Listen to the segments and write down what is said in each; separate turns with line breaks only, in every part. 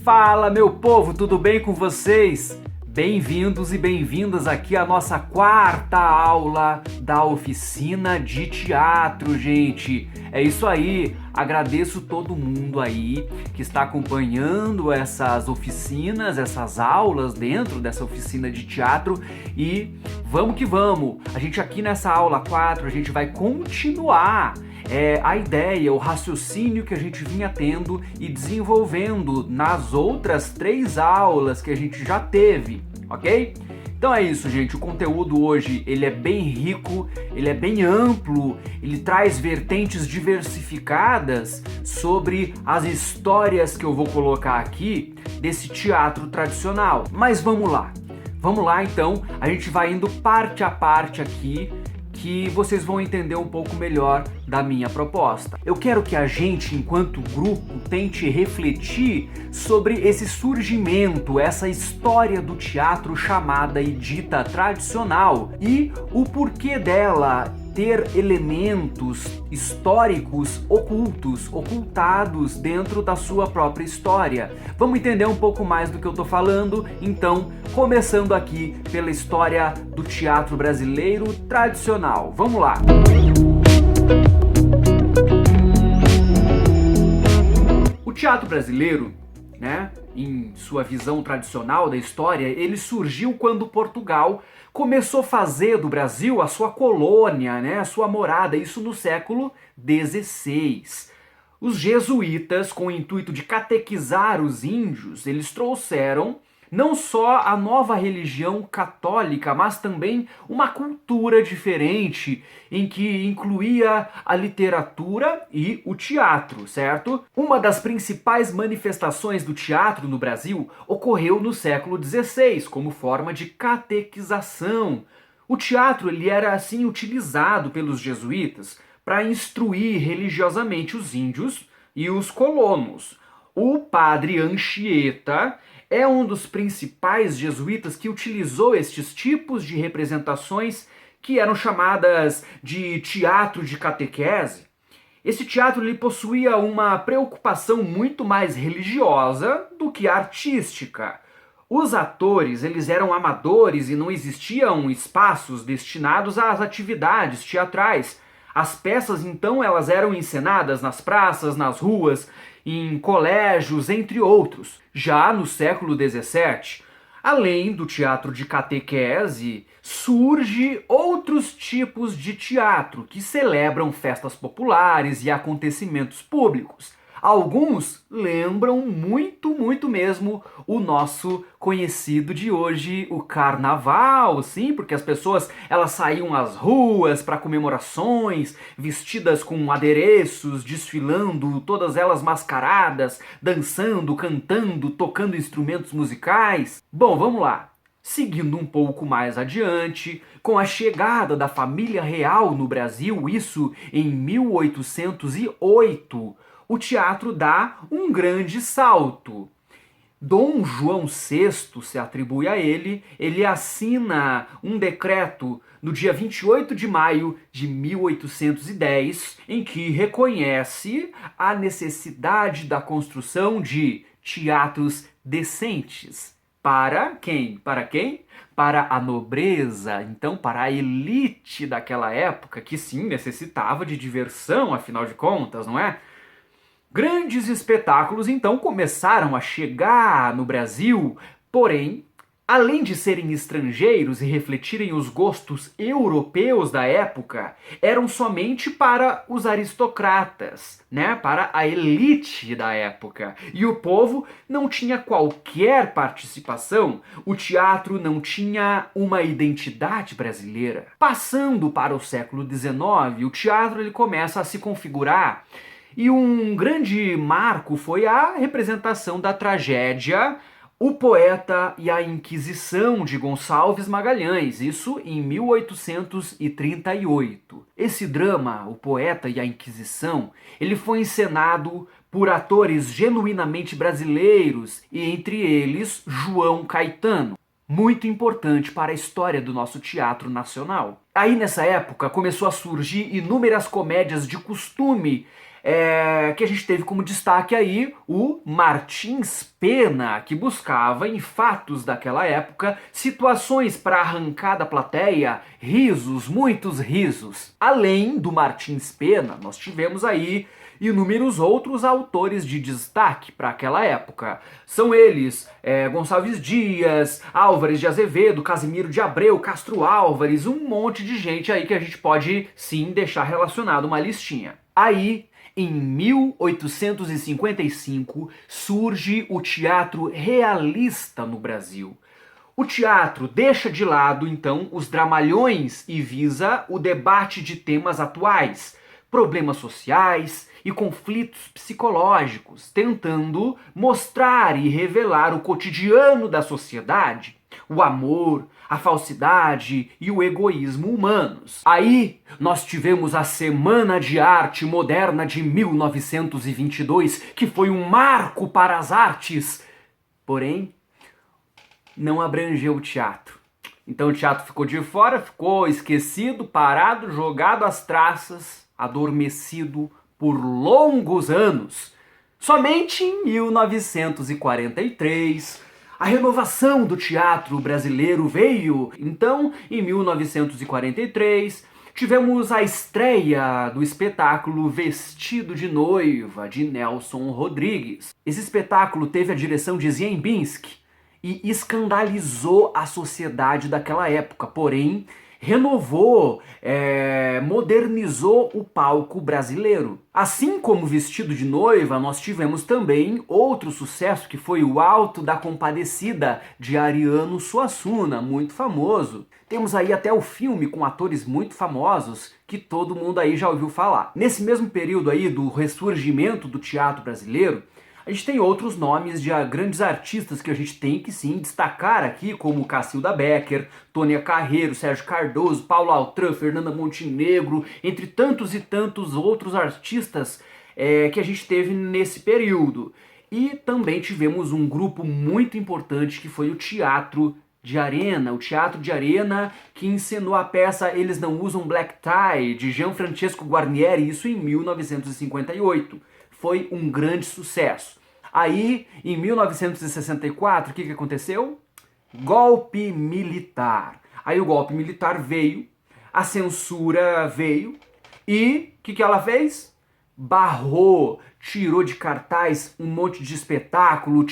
Fala, meu povo, tudo bem com vocês? Bem-vindos e bem-vindas aqui à nossa quarta aula da oficina de teatro, gente. É isso aí, agradeço todo mundo aí que está acompanhando essas oficinas, essas aulas dentro dessa oficina de teatro e vamos que vamos. A gente aqui nessa aula 4, a gente vai continuar a ideia, o raciocínio que a gente vinha tendo e desenvolvendo nas outras 3 aulas que a gente já teve, ok? Então é isso, gente, o conteúdo hoje ele é bem rico, ele é bem amplo, ele traz vertentes diversificadas sobre as histórias que eu vou colocar aqui desse teatro tradicional. Mas vamos lá então, a gente vai indo parte a parte aqui, que vocês vão entender um pouco melhor da minha proposta. Eu quero que a gente, enquanto grupo, tente refletir sobre esse surgimento, essa história do teatro chamada e dita tradicional e o porquê dela ter elementos históricos ocultados dentro da sua própria história. Vamos entender um pouco mais do que eu tô falando? Então, começando aqui pela história do teatro brasileiro tradicional. Vamos lá! O teatro brasileiro, em sua visão tradicional da história, ele surgiu quando Portugal começou a fazer do Brasil a sua colônia, a sua morada, isso no século XVI. Os jesuítas, com o intuito de catequizar os índios, eles trouxeram não só a nova religião católica, mas também uma cultura diferente, em que incluía a literatura e o teatro, certo? Uma das principais manifestações do teatro no Brasil ocorreu no século XVI, como forma de catequização. O teatro ele era assim utilizado pelos jesuítas para instruir religiosamente os índios e os colonos. O padre Anchieta é um dos principais jesuítas que utilizou estes tipos de representações que eram chamadas de teatro de catequese. Esse teatro ele possuía uma preocupação muito mais religiosa do que artística. Os atores eles eram amadores e não existiam espaços destinados às atividades teatrais. As peças, então, elas eram encenadas nas praças, nas ruas, em colégios, entre outros. Já no século XVII, além do teatro de catequese, surge outros tipos de teatro que celebram festas populares e acontecimentos públicos. Alguns lembram muito mesmo o nosso conhecido de hoje, o carnaval, sim, porque as pessoas elas saíam às ruas para comemorações, vestidas com adereços, desfilando, todas elas mascaradas, dançando, cantando, tocando instrumentos musicais. Bom, vamos lá. Seguindo um pouco mais adiante, com a chegada da família real no Brasil, isso em 1808, o teatro dá um grande salto. Dom João VI, se atribui a ele assina um decreto no dia 28 de maio de 1810, em que reconhece a necessidade da construção de teatros decentes. Para quem? Para quem? Para a nobreza, então para a elite daquela época, que sim, necessitava de diversão, afinal de contas, não é? Grandes espetáculos então começaram a chegar no Brasil, porém, além de serem estrangeiros e refletirem os gostos europeus da época, eram somente para os aristocratas, para a elite da época. E o povo não tinha qualquer participação, o teatro não tinha uma identidade brasileira. Passando para o século XIX, o teatro ele começa a se configurar. E um grande marco foi a representação da tragédia O Poeta e a Inquisição, de Gonçalves Magalhães, isso em 1838. Esse drama, O Poeta e a Inquisição, ele foi encenado por atores genuinamente brasileiros e entre eles João Caetano. muito importante para a história do nosso teatro nacional. Aí nessa época começou a surgir inúmeras comédias de costume, que a gente teve como destaque aí o Martins Pena, que buscava em fatos daquela época situações para arrancar da plateia risos, muitos risos. Além do Martins Pena, nós tivemos aí inúmeros outros autores de destaque para aquela época. São eles Gonçalves Dias, Álvares de Azevedo, Casimiro de Abreu, Castro Álvares, um monte de gente aí que a gente pode sim deixar relacionado uma listinha. Aí, em 1855, surge o teatro realista no Brasil. O teatro deixa de lado, então, os dramalhões e visa o debate de temas atuais, problemas sociais e conflitos psicológicos, tentando mostrar e revelar o cotidiano da sociedade, o amor, a falsidade e o egoísmo humanos. Aí nós tivemos a Semana de Arte Moderna de 1922, que foi um marco para as artes, porém não abrangeu o teatro. Então o teatro ficou de fora, ficou esquecido, parado, jogado às traças, adormecido por longos anos. Somente em 1943, a renovação do teatro brasileiro veio. Então, em 1943, tivemos a estreia do espetáculo Vestido de Noiva, de Nelson Rodrigues. Esse espetáculo teve a direção de Ziembinski e escandalizou a sociedade daquela época, porém renovou, modernizou o palco brasileiro. Assim como Vestido de Noiva, nós tivemos também outro sucesso que foi o Alto da Compadecida, de Ariano Suassuna, muito famoso. Temos aí até o filme com atores muito famosos que todo mundo aí já ouviu falar. Nesse mesmo período aí do ressurgimento do teatro brasileiro, a gente tem outros nomes de grandes artistas que a gente tem que sim destacar aqui, como Cacilda Becker, Tônia Carreiro, Sérgio Cardoso, Paulo Altran, Fernanda Montenegro, entre tantos e tantos outros artistas que a gente teve nesse período. E também tivemos um grupo muito importante que foi o Teatro de Arena, o Teatro de Arena que encenou a peça Eles Não Usam Black Tie, de Gianfrancesco Guarnieri, isso em 1958. Foi um grande sucesso. Aí, em 1964, o que aconteceu? Golpe militar. Aí o golpe militar veio, a censura veio e o que ela fez? Barrou, tirou de cartaz um monte de espetáculo,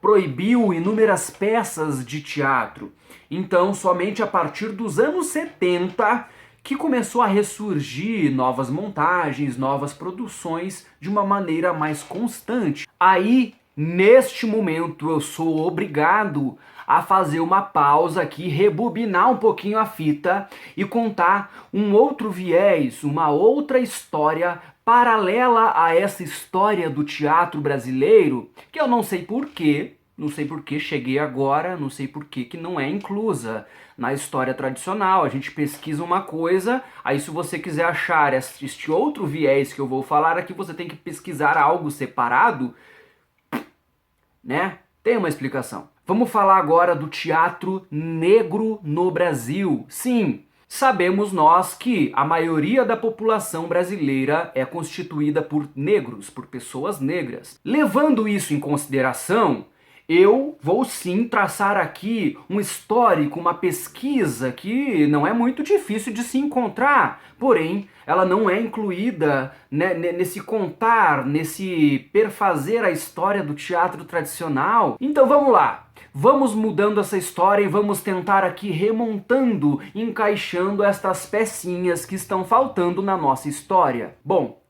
proibiu inúmeras peças de teatro. Então, somente a partir dos anos 70 que começou a ressurgir novas montagens, novas produções de uma maneira mais constante. Aí, neste momento, eu sou obrigado a fazer uma pausa aqui, rebobinar um pouquinho a fita e contar um outro viés, uma outra história paralela a essa história do teatro brasileiro, que eu não sei porquê, cheguei agora, não sei porquê que não é inclusa na história tradicional. A gente pesquisa uma coisa, aí se você quiser achar este outro viés que eu vou falar aqui, você tem que pesquisar algo separado, né? Tem uma explicação. Vamos falar agora do teatro negro no Brasil. Sim, sabemos nós que a maioria da população brasileira é constituída por negros, por pessoas negras. Levando isso em consideração, eu vou sim traçar aqui um histórico, uma pesquisa que não é muito difícil de se encontrar, porém ela não é incluída nesse contar, nesse perfazer a história do teatro tradicional. Então vamos lá, vamos mudando essa história e vamos tentar aqui remontando, encaixando estas pecinhas que estão faltando na nossa história. Bom,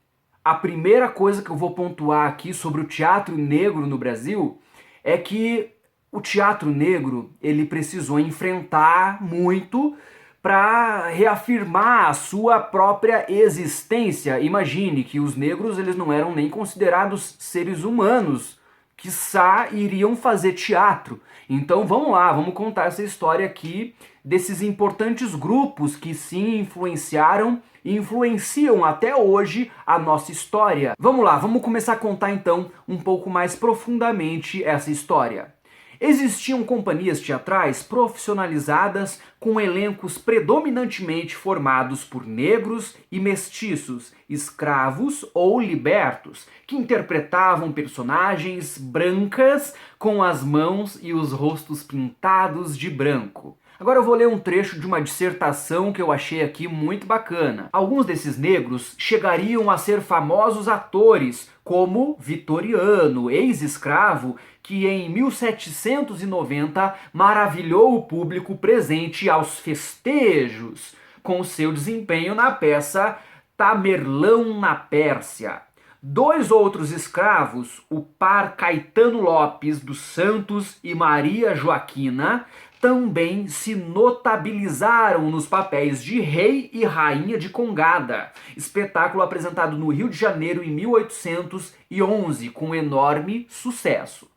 a primeira coisa que eu vou pontuar aqui sobre o teatro negro no Brasil é que o teatro negro ele precisou enfrentar muito para reafirmar a sua própria existência. Imagine que os negros eles não eram nem considerados seres humanos, quiçá iriam fazer teatro. Então vamos lá, vamos contar essa história aqui desses importantes grupos que sim influenciaram e influenciam até hoje a nossa história. Vamos lá, vamos começar a contar então um pouco mais profundamente essa história. Existiam companhias teatrais profissionalizadas com elencos predominantemente formados por negros e mestiços, escravos ou libertos, que interpretavam personagens brancas com as mãos e os rostos pintados de branco. Agora eu vou ler um trecho de uma dissertação que eu achei aqui muito bacana. Alguns desses negros chegariam a ser famosos atores, como Vitoriano, ex-escravo, que em 1790 maravilhou o público presente aos festejos com seu desempenho na peça Tamerlão na Pérsia. Dois outros escravos, o par Caetano Lopes dos Santos e Maria Joaquina, também se notabilizaram nos papéis de rei e rainha de Congada, espetáculo apresentado no Rio de Janeiro em 1811, com enorme sucesso.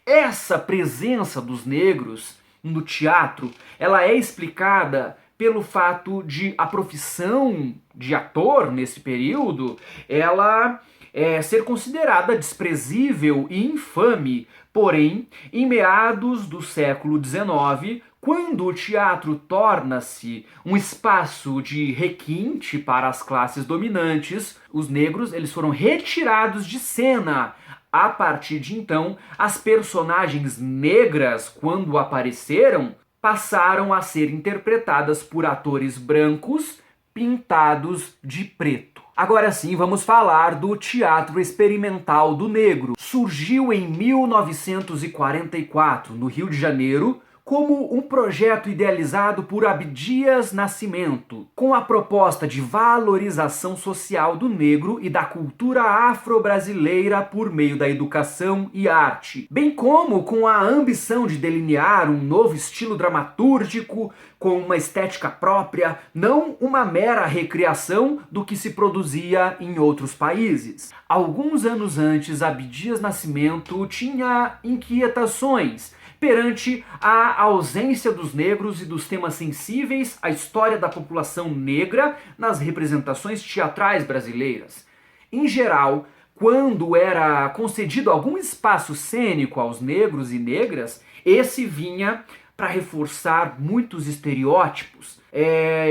Essa presença dos negros no teatro, ela é explicada pelo fato de a profissão de ator nesse período, ela ser considerada desprezível e infame. Porém, em meados do século XIX, quando o teatro torna-se um espaço de requinte para as classes dominantes, os negros eles foram retirados de cena. A partir de então, as personagens negras, quando apareceram, passaram a ser interpretadas por atores brancos pintados de preto. Agora sim, vamos falar do Teatro Experimental do Negro. Surgiu em 1944, no Rio de Janeiro, como um projeto idealizado por Abdias Nascimento, com a proposta de valorização social do negro e da cultura afro-brasileira por meio da educação e arte, bem como com a ambição de delinear um novo estilo dramatúrgico com uma estética própria, não uma mera recriação do que se produzia em outros países. Alguns anos antes, Abdias Nascimento tinha inquietações perante a ausência dos negros e dos temas sensíveis à história da população negra nas representações teatrais brasileiras. Em geral, quando era concedido algum espaço cênico aos negros e negras, esse vinha para reforçar muitos estereótipos.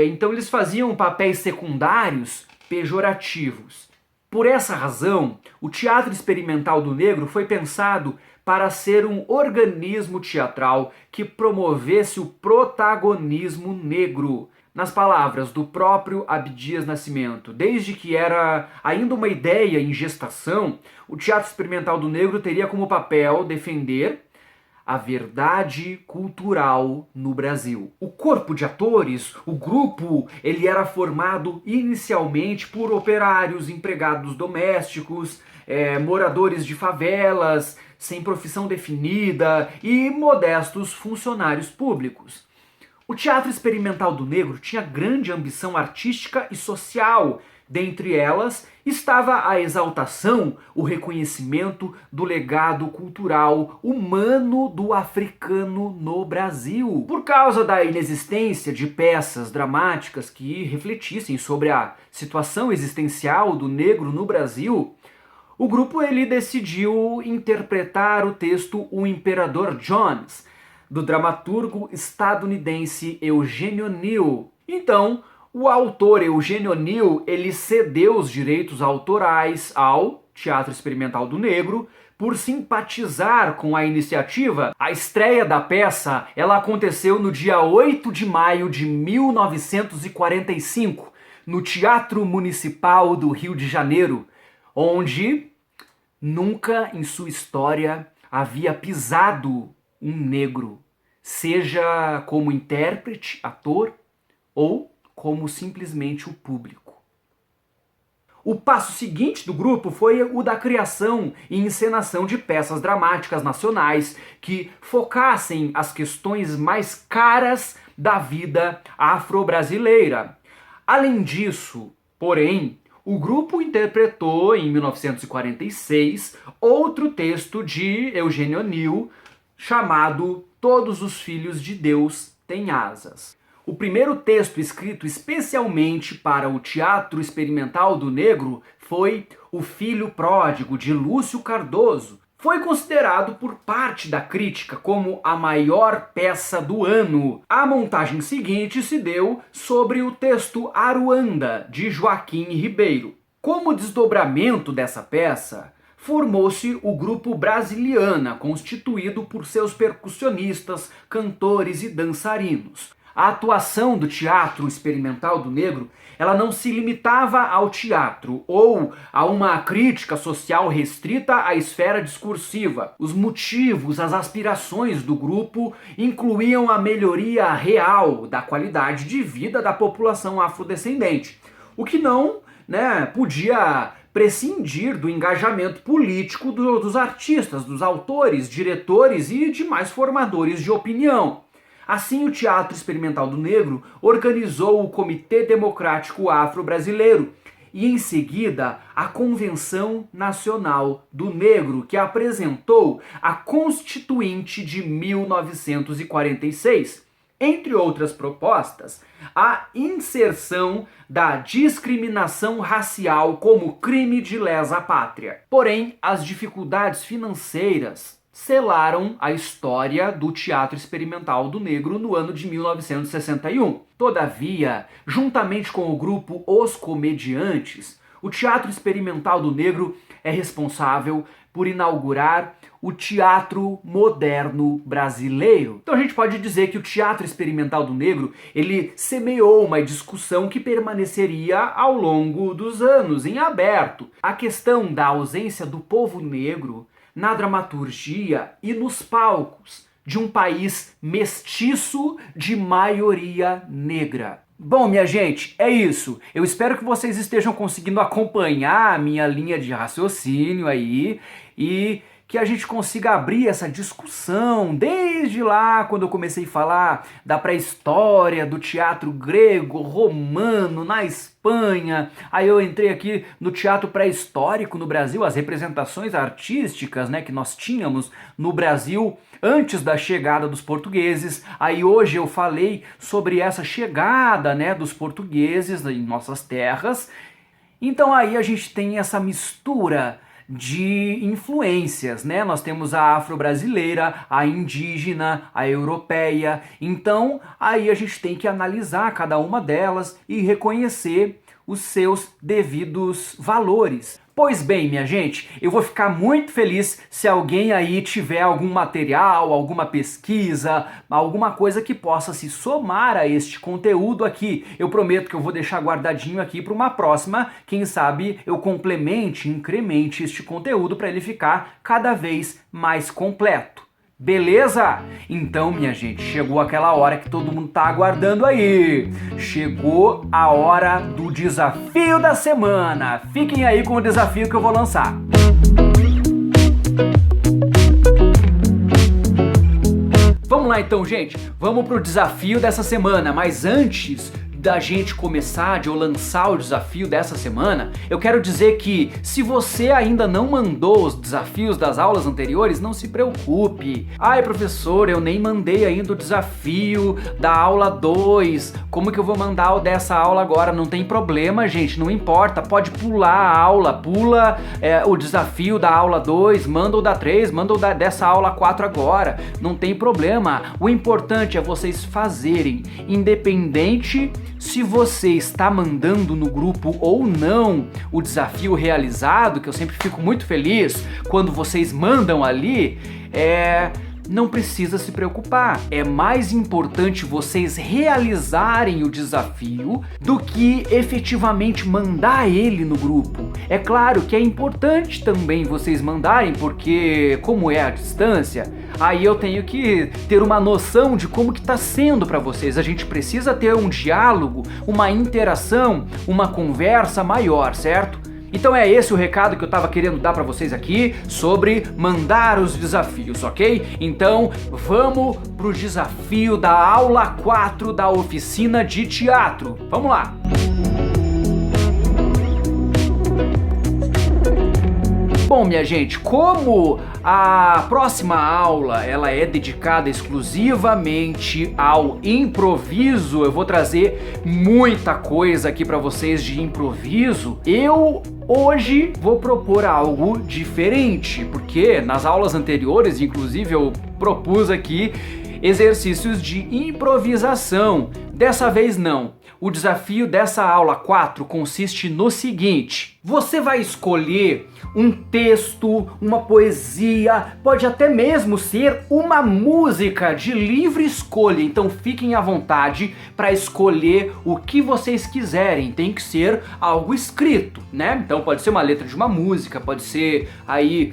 Então eles faziam papéis secundários pejorativos. Por essa razão, o Teatro Experimental do Negro foi pensado para ser um organismo teatral que promovesse o protagonismo negro. Nas palavras do próprio Abdias Nascimento, desde que era ainda uma ideia em gestação, o Teatro Experimental do Negro teria como papel defender a verdade cultural no Brasil. O corpo de atores, o grupo, ele era formado inicialmente por operários, empregados domésticos, moradores de favelas, sem profissão definida e modestos funcionários públicos. O Teatro Experimental do Negro tinha grande ambição artística e social. Dentre elas estava a exaltação, o reconhecimento do legado cultural humano do africano no Brasil. Por causa da inexistência de peças dramáticas que refletissem sobre a situação existencial do negro no Brasil, o grupo ele decidiu interpretar o texto O Imperador Jones, do dramaturgo estadunidense Eugênio O'Neill. Então, o autor Eugênio O'Neill ele cedeu os direitos autorais ao Teatro Experimental do Negro por simpatizar com a iniciativa. A estreia da peça ela aconteceu no dia 8 de maio de 1945, no Teatro Municipal do Rio de Janeiro, onde nunca em sua história havia pisado um negro, seja como intérprete, ator ou como simplesmente o público. O passo seguinte do grupo foi o da criação e encenação de peças dramáticas nacionais que focassem as questões mais caras da vida afro-brasileira. Além disso, porém, o grupo interpretou, em 1946, outro texto de Eugênio O'Neill, chamado Todos os Filhos de Deus têm Asas. O primeiro texto escrito especialmente para o Teatro Experimental do Negro foi O Filho Pródigo, de Lúcio Cardoso. Foi considerado por parte da crítica como a maior peça do ano. A montagem seguinte se deu sobre o texto Aruanda, de Joaquim Ribeiro. Como desdobramento dessa peça, formou-se o grupo Brasiliana, constituído por seus percussionistas, cantores e dançarinos. A atuação do Teatro Experimental do Negro, ela não se limitava ao teatro ou a uma crítica social restrita à esfera discursiva. Os motivos, as aspirações do grupo incluíam a melhoria real da qualidade de vida da população afrodescendente, o que não, podia prescindir do engajamento político dos artistas, dos autores, diretores e demais formadores de opinião. Assim, o Teatro Experimental do Negro organizou o Comitê Democrático Afro-Brasileiro e, em seguida, a Convenção Nacional do Negro, que apresentou a Constituinte de 1946. Entre outras propostas, a inserção da discriminação racial como crime de lesa pátria. Porém, as dificuldades financeiras selaram a história do Teatro Experimental do Negro no ano de 1961. Todavia, juntamente com o grupo Os Comediantes, o Teatro Experimental do Negro é responsável por inaugurar o teatro moderno brasileiro. Então a gente pode dizer que o Teatro Experimental do Negro, ele semeou uma discussão que permaneceria ao longo dos anos, em aberto. A questão da ausência do povo negro na dramaturgia e nos palcos de um país mestiço de maioria negra. Bom, minha gente, é isso. Eu espero que vocês estejam conseguindo acompanhar a minha linha de raciocínio aí e que a gente consiga abrir essa discussão desde lá, quando eu comecei a falar da pré-história, do teatro grego, romano, na Espanha. Aí eu entrei aqui no teatro pré-histórico no Brasil, as representações artísticas, que nós tínhamos no Brasil antes da chegada dos portugueses. Aí hoje eu falei sobre essa chegada, dos portugueses em nossas terras. Então aí a gente tem essa mistura de influências, Nós temos a afro-brasileira, a indígena, a europeia. Então, aí a gente tem que analisar cada uma delas e reconhecer os seus devidos valores. Pois bem, minha gente, eu vou ficar muito feliz se alguém aí tiver algum material, alguma pesquisa, alguma coisa que possa se somar a este conteúdo aqui. Eu prometo que eu vou deixar guardadinho aqui para uma próxima, quem sabe eu complemente, incremente este conteúdo para ele ficar cada vez mais completo. Beleza? Então, minha gente, chegou aquela hora que todo mundo tá aguardando aí. Chegou a hora do desafio da semana. Fiquem aí com o desafio que eu vou lançar. Vamos lá então, gente. Vamos pro desafio dessa semana, mas antes da gente começar, de eu lançar o desafio dessa semana, eu quero dizer que se você ainda não mandou os desafios das aulas anteriores, não se preocupe. Ai, professor, eu nem mandei ainda o desafio da aula 2, como que eu vou mandar o dessa aula agora? Não tem problema, gente, não importa, pode pular a aula, pula o desafio da aula 2, manda o da 3, manda o dessa aula 4 agora, não tem problema. O importante é vocês fazerem, independente se você está mandando no grupo ou não o desafio realizado, que eu sempre fico muito feliz quando vocês mandam ali, não precisa se preocupar. É mais importante vocês realizarem o desafio do que efetivamente mandar ele no grupo. É claro que é importante também vocês mandarem, porque como é a distância, aí eu tenho que ter uma noção de como que tá sendo para vocês. A gente precisa ter um diálogo, uma interação, uma conversa maior, certo? Então é esse o recado que eu tava querendo dar para vocês aqui sobre mandar os desafios, ok? Então vamos pro desafio da aula 4 da oficina de teatro. Vamos lá! Bom, minha gente, como a próxima aula ela é dedicada exclusivamente ao improviso, eu vou trazer muita coisa aqui para vocês de improviso. Eu hoje vou propor algo diferente, porque nas aulas anteriores, inclusive, eu propus aqui exercícios de improvisação. Dessa vez não. O desafio dessa aula 4 consiste no seguinte: você vai escolher um texto, uma poesia, pode até mesmo ser uma música de livre escolha. Então fiquem à vontade para escolher o que vocês quiserem. Tem que ser algo escrito, né? Então pode ser uma letra de uma música, pode ser aí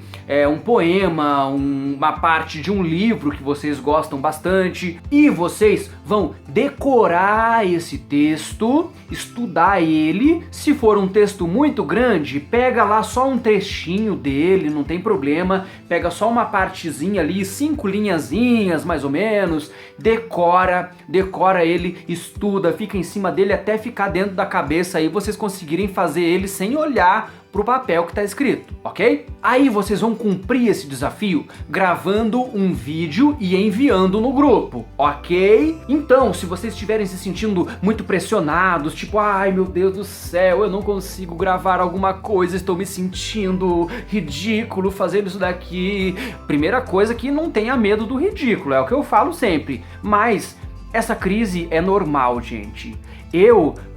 um poema, uma parte de um livro que vocês gostam bastante. E vocês vão decorar esse texto, estudar ele. Se for um texto muito grande, pega lá só um trechinho dele, não tem problema, pega só uma partezinha ali, 5 linhazinhas mais ou menos, decora ele, estuda, fica em cima dele até ficar dentro da cabeça aí, vocês conseguirem fazer ele sem olhar pro papel que tá escrito, ok? Aí vocês vão cumprir esse desafio gravando um vídeo e enviando no grupo, ok? Então, se vocês estiverem se sentindo muito pressionados, tipo, ai meu Deus do céu, eu não consigo gravar alguma coisa, estou me sentindo ridículo fazendo isso daqui. Primeira coisa, que não tenha medo do ridículo, é o que eu falo sempre, mas essa crise é normal, gente.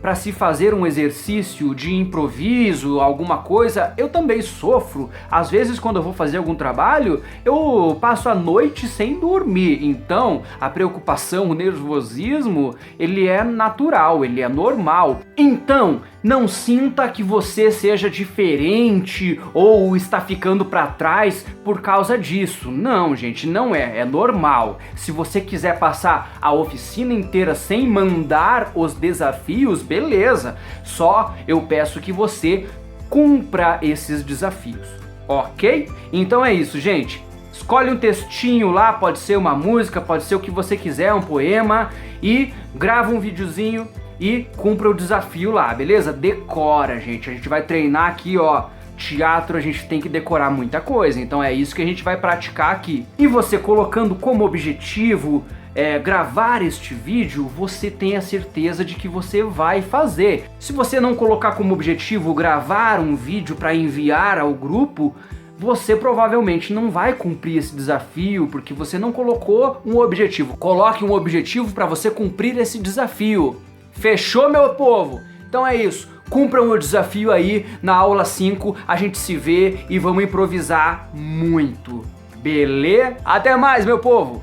Para se fazer um exercício de improviso, alguma coisa, eu também sofro. Às vezes, quando eu vou fazer algum trabalho, eu passo a noite sem dormir. Então, a preocupação, o nervosismo, ele é natural, ele é normal. Então, não sinta que você seja diferente ou está ficando para trás por causa disso. Não, gente, não é normal. Se você quiser passar a oficina inteira sem mandar os desafios, beleza. Só eu peço que você cumpra esses desafios, ok? Então é isso, gente. Escolhe um textinho lá, pode ser uma música, pode ser o que você quiser, um poema, e grava um videozinho e cumpra o desafio lá, beleza? Decora, gente. A gente vai treinar aqui, ó. Teatro, a gente tem que decorar muita coisa, então é isso que a gente vai praticar aqui. E você colocando como objetivo gravar este vídeo, você tem a certeza de que você vai fazer. Se você não colocar como objetivo gravar um vídeo para enviar ao grupo, você provavelmente não vai cumprir esse desafio, porque você não colocou um objetivo. Coloque um objetivo para você cumprir esse desafio. Fechou, meu povo? Então é isso. Cumpram o desafio aí na aula 5. A gente se vê e vamos improvisar muito. Beleza? Até mais, meu povo!